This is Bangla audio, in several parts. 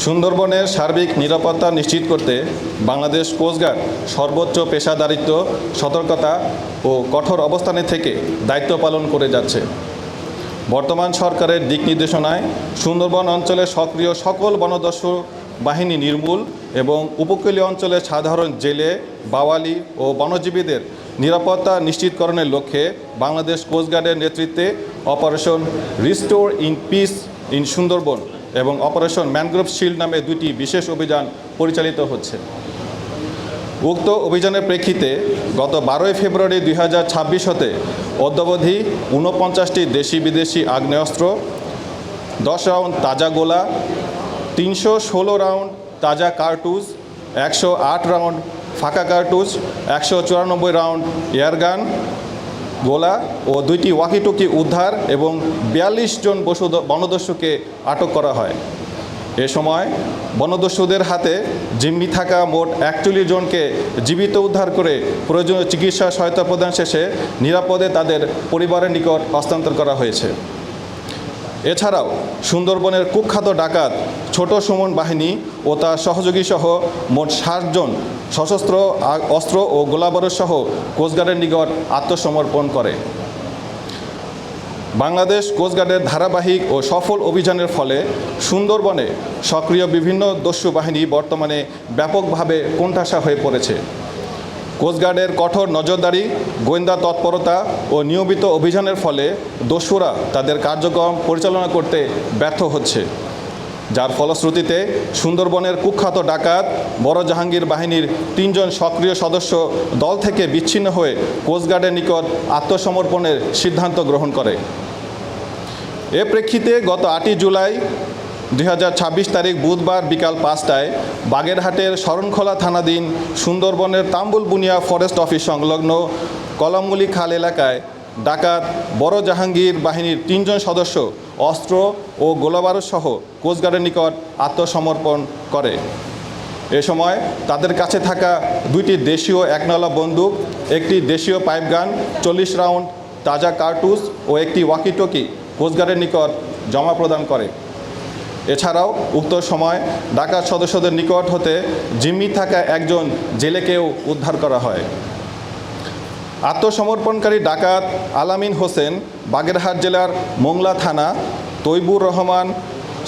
সুন্দরবনের সার্বিক নিরাপত্তা নিশ্চিত করতে বাংলাদেশ কোস্টগার্ড সর্বোচ্চ পেশাদারিত্ব, সতর্কতা ও কঠোর অবস্থানে থেকে দায়িত্ব পালন করে যাচ্ছে। বর্তমান সরকারের দিক নির্দেশনায় সুন্দরবন অঞ্চলে সক্রিয় সকল বনদস্যু বাহিনী নির্মূল এবং উপকূলীয় অঞ্চলে সাধারণ জেলে, বাওয়ালি ও বনজীবীদের নিরাপত্তা নিশ্চিতকরণের লক্ষ্যে বাংলাদেশ কোস্টগার্ডের নেতৃত্বে operation restore in peace in Sundarban এবং অপারেশন ম্যানগ্রোভ শিল্ড নামে দুটি বিশেষ অভিযান পরিচালিত হচ্ছে। উক্ত অভিযানের প্রেক্ষিতে গত 12 ফেব্রুয়ারি 2026 হতে অদ্যাবধি 49টি দেশি বিদেশি আগ্নেয়াস্ত্র, 10 রাউন্ড তাজা গোলা, 316 রাউন্ড তাজা কার্তুজ, 108 রাউন্ড ফাঁকা কার্তুজ, 194 রাউন্ড এয়ারগান গোলা ও 2টি ওয়াকিটকি উদ্ধার এবং 42 জন বনদস্যুকে আটক করা হয়। এ সময় বনদস্যুদের হাতে জিম্মি থাকা মোট 41 জনকে জীবিত উদ্ধার করে প্রয়োজনীয় চিকিৎসা সহায়তা প্রদান শেষে নিরাপদে তাদের পরিবারের নিকট হস্তান্তর করা হয়েছে। এছাড়াও সুন্দরবনের কুখ্যাত ডাকাত ছোট সুমন বাহিনী ও তার সহযোগী সহ মোট 60 জন সশস্ত্র অস্ত্র ও গোলাবারুদ সহ কোস্টগার্ডের নিকট আত্মসমর্পণ করে। বাংলাদেশ কোস্টগার্ডের ধারাবাহিক ও সফল অভিযানের ফলে সুন্দরবনে সক্রিয় বিভিন্ন দস্যু বাহিনী বর্তমানে ব্যাপকভাবে কোণঠাসা হয়ে পড়েছে। কোস্টগার্ডের কঠোর নজরদারি, গোয়েন্দা তৎপরতা ও নিয়মিত অভিযানের ফলে দস্যুরা তাদের কার্যক্রম পরিচালনা করতে ব্যর্থ হচ্ছে, যার ফলশ্রুতিতে সুন্দরবনের কুখ্যাত ডাকাত বড় জাহাঙ্গীর বাহিনীর 3 জন সক্রিয় সদস্য দল থেকে বিচ্ছিন্ন হয়ে কোস্টগার্ডের নিকট আত্মসমর্পণের সিদ্ধান্ত গ্রহণ করে। এ প্রেক্ষিতে গত 8 জুলাই 2026 তারিখ বুধবার বিকাল 5টায় বাগেরহাটের শরণখোলা থানাধীন সুন্দরবনের তাম্বুল বুনিয়া ফরেস্ট অফিস সংলগ্ন কলামুলি খাল এলাকায় ডাকাত বড় জাহাঙ্গীর বাহিনীর 3 জন সদস্য অস্ত্র ও গোলাবারুদ সহ কোস্টগার্ডের নিকট আত্মসমর্পণ করে। এ সময় তাদের কাছে থাকা 2টি দেশীয় 1 বন্দুক, একটি দেশীয় পাইপগান, 40 রাউন্ড তাজা কার্তুজ ও একটি ওয়াকিটকি কোস্টগার্ডের নিকট জমা প্রদান করে। এছাড়াও উক্ত সময় ডাকাত সদস্যদের নিকট হতে জিম্মি থাকা একজন জেলেকেও উদ্ধার করা হয়। আত্মসমর্পণকারী ডাকাত আলামিন হোসেন বাগেরহাট জেলার মোংলা থানা, তৈবুর রহমান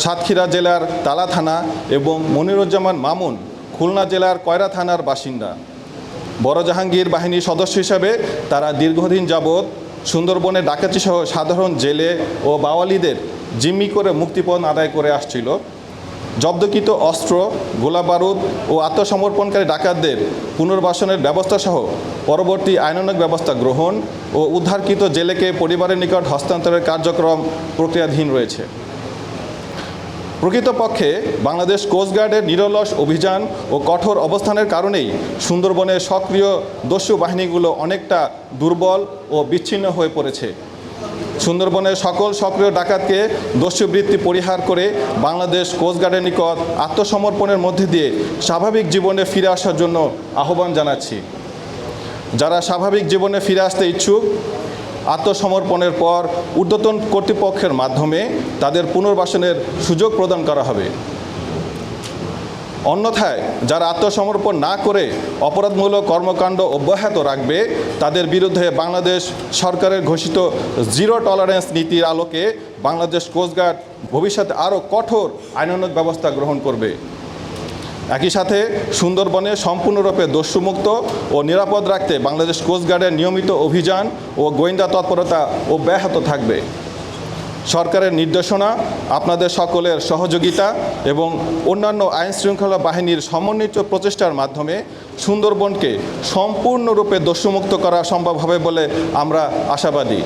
সাতক্ষীরা জেলার তালা থানা এবং মনিরুজ্জামান মামুন খুলনা জেলার কয়রা থানার বাসিন্দা। বড় জাহাঙ্গীর বাহিনীর সদস্য হিসাবে তারা দীর্ঘদিন যাবৎ সুন্দরবনে ডাকাতি সহ সাধারণ জেলে ও বাওয়ালিদের জিম্মি করে মুক্তিপণ আদায় করে আসছিল। জব্দকৃত অস্ত্র, গোলাবারুদ ও আত্মসমর্পণকারী ডাকাতদের পুনর্বাসনের ব্যবস্থা সহ পরবর্তী আইনানুগ ব্যবস্থা গ্রহণ ও উদ্ধারকৃত জেলেকে পরিবারের নিকট হস্তান্তরের কার্যক্রম প্রক্রিয়াধীন রয়েছে। প্রকৃতপক্ষে বাংলাদেশ কোস্টগার্ডের নিরলস অভিযান ও কঠোর অবস্থানের কারণেই সুন্দরবনের সক্রিয় দস্যু বাহিনীগুলো অনেকটা দুর্বল ও বিচ্ছিন্ন হয়ে পড়েছে। সুন্দরবনের সকল সক্রিয় ডাকাতকে দস্যুবৃত্তি পরিহার করে বাংলাদেশ কোস্টগার্ডের নিকট আত্মসমর্পণের মধ্যে দিয়ে স্বাভাবিক জীবনে ফিরে আসার জন্য আহ্বান জানাচ্ছি। যারা স্বাভাবিক জীবনে ফিরে আসতে ইচ্ছুক, আত্মসমর্পণের পর ঊর্ধ্বতন কর্তৃপক্ষের মাধ্যমে তাদের পুনর্বাসনের সুযোগ প্রদান করা হবে। অন্যথায় যারা আত্মসমর্পণ না করে অপরাধমূলক কর্মকাণ্ড অব্যাহত রাখবে, তাদের বিরুদ্ধে বাংলাদেশ সরকারের ঘোষিত জিরো টলারেন্স নীতির আলোকে বাংলাদেশ কোস্টগার্ড ভবিষ্যতে আরও কঠোর আইনানুগ ব্যবস্থা গ্রহণ করবে। একই সাথে সুন্দরবনে সম্পূর্ণরূপে দস্যুমুক্ত ও নিরাপদ রাখতে বাংলাদেশ কোস্টগার্ডের নিয়মিত অভিযান ও গোয়েন্দা তৎপরতা অব্যাহত থাকবে। সরকারের নির্দেশনা, আপনাদের সকলের সহযোগিতা এবং অন্যান্য আইনশৃঙ্খলা বাহিনীর সমন্বিত প্রচেষ্টার মাধ্যমে সুন্দরবনকে সম্পূর্ণরূপে দস্যুমুক্ত করা সম্ভব হবে বলে আমরা আশাবাদী।